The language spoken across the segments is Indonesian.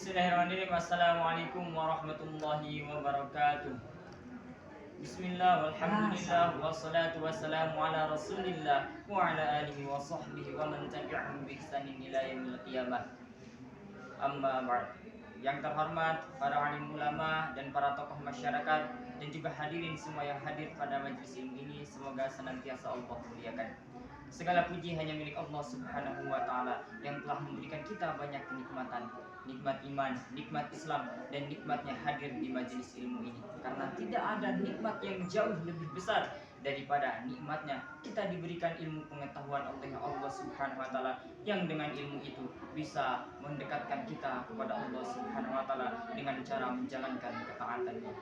Bismillahirrahmanirrahim. Assalamualaikum warahmatullahi wabarakatuh. Bismillah walhamdulillah wassalatu wassalamu ala rasulillah wa ala alihi wa sahbihi wa man tabi'ahum bi ihsanin ila yaumil qiyamah. Amma ba'd. Yang terhormat para alim ulama dan para tokoh masyarakat dan juga hadirin semua yang hadir pada majelis ini, semoga senantiasa Allah muliakan. Segala puji hanya milik Allah Subhanahu wa taala yang telah memberikan kita banyak kenikmatan, nikmat iman, nikmat Islam, dan nikmatnya hadir di majelis ilmu ini. Karena tidak ada nikmat yang jauh lebih besar daripada nikmatnya kita diberikan ilmu pengetahuan oleh Allah Subhanahu wa taala, yang dengan ilmu itu bisa mendekatkan kita kepada Allah Subhanahu wa taala dengan cara menjalankan ketaatannya.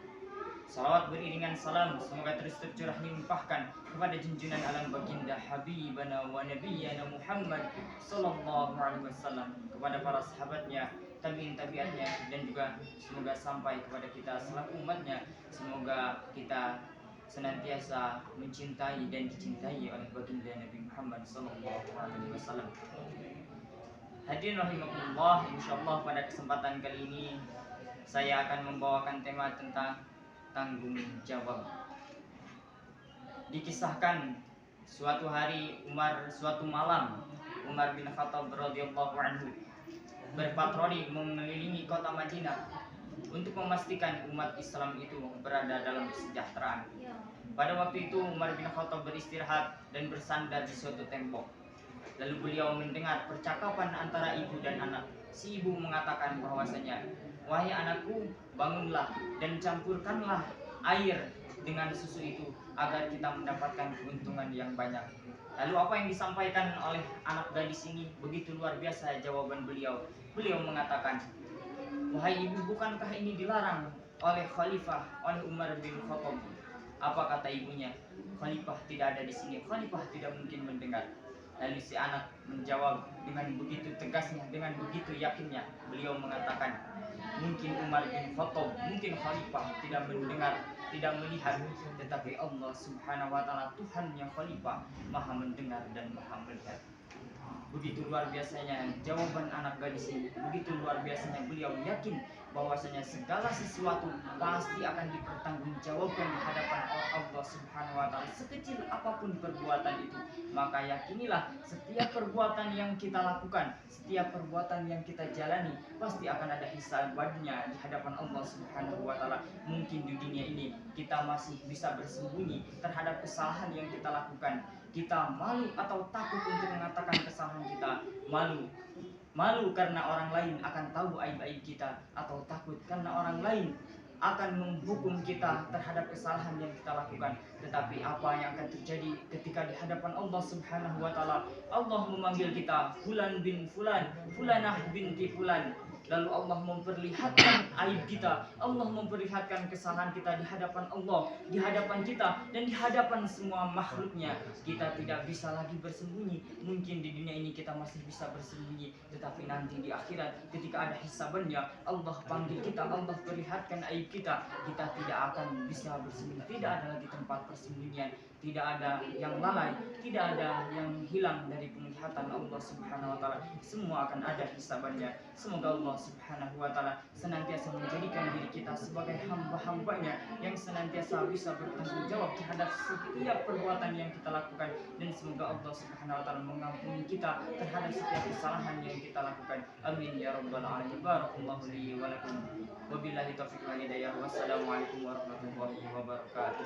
Salawat beriringan salam semoga terus tercurah limpahkan kepada junjungan alam baginda Habibana wa Nabiyyana Muhammad sallallahu alaihi wasallam, kepada para sahabatnya, tabi'in tabi'atnya, dan juga semoga sampai kepada kita selaku umatnya. Semoga kita senantiasa mencintai dan dicintai oleh baginda Nabi Muhammad sallallahu alaihi wasallam. Hadirin rahimakumullah, insyaallah pada kesempatan kali ini saya akan membawakan tema tentang tanggung jawab. Dikisahkan suatu malam Umar bin Khattab radhiyallahu anhu berpatroli mengelilingi kota Madinah untuk memastikan umat Islam itu berada dalam kesejahteraan. Pada waktu itu Umar bin Khattab beristirahat dan bersandar di suatu tembok. Lalu beliau mendengar percakapan antara ibu dan anak. Si ibu mengatakan bahwasanya, "Wahai anakku, bangunlah dan campurkanlah air dengan susu itu agar kita mendapatkan keuntungan yang banyak." Lalu apa yang disampaikan oleh anak gadis ini begitu luar biasa jawaban beliau. Beliau mengatakan, "Wahai ibu, bukankah ini dilarang oleh khalifah, oleh Umar bin Khattab?" Apa kata ibunya? "Khalifah tidak ada di sini, khalifah tidak mungkin mendengar." Lalu si anak menjawab dengan begitu tegasnya, dengan begitu yakinnya. Beliau mengatakan, "Mungkin Umar bin Khattab, mungkin khalifah tidak mendengar, tidak melihat, tetapi Allah Subhanahu wa taala, Tuhan yang khalifah, Maha mendengar dan Maha melihat." Begitu luar biasanya jawaban anak gadis ini, begitu luar biasanya beliau yakin bahwasanya segala sesuatu pasti akan dipertanggungjawabkan di hadapan Allah Subhanahu wa taala, sekecil apapun perbuatan itu. Maka yakinilah setiap perbuatan yang kita lakukan, setiap perbuatan yang kita jalani pasti akan ada hisabannya di hadapan Allah Subhanahu wa taala. Mungkin di dunia ini kita masih bisa bersembunyi terhadap kesalahan yang kita lakukan. Kita malu atau takut untuk mengatakan kesalahan kita, malu karena orang lain akan tahu aib-aib kita, atau takut karena orang lain akan menghukum kita terhadap kesalahan yang kita lakukan. Tetapi apa yang akan terjadi ketika di hadapan Allah Subhanahu wa taala? Allah memanggil kita fulan bin fulan, fulanah binti fulan. Lalu Allah memperlihatkan aib kita, Allah memperlihatkan kesalahan kita di hadapan Allah, di hadapan kita, dan di hadapan semua makhluknya. Kita tidak bisa lagi bersembunyi. Mungkin di dunia ini kita masih bisa bersembunyi, tetapi nanti di akhirat ketika ada hisabannya, Allah panggil kita, Allah perlihatkan aib kita, kita tidak akan bisa bersembunyi. Tidak ada lagi tempat persembunyian, tidak ada yang lalai, tidak ada yang hilang dari penglihatan Allah Subhanahu wa taala. Semua akan ada hisabannya. Semoga Allah Subhanahu wa taala senantiasa menjadikan diri kita sebagai hamba-hambanya yang senantiasa bisa bertanggung jawab terhadap setiap perbuatan yang kita lakukan, dan semoga Allah Subhanahu wa taala mengampuni kita terhadap setiap kesalahan yang kita lakukan. Amin ya rabbal alamin. Barakallahu li wa lakum. Wabillahi taufiq wal hidayah. Wassalamualaikum warahmatullahi wabarakatuh.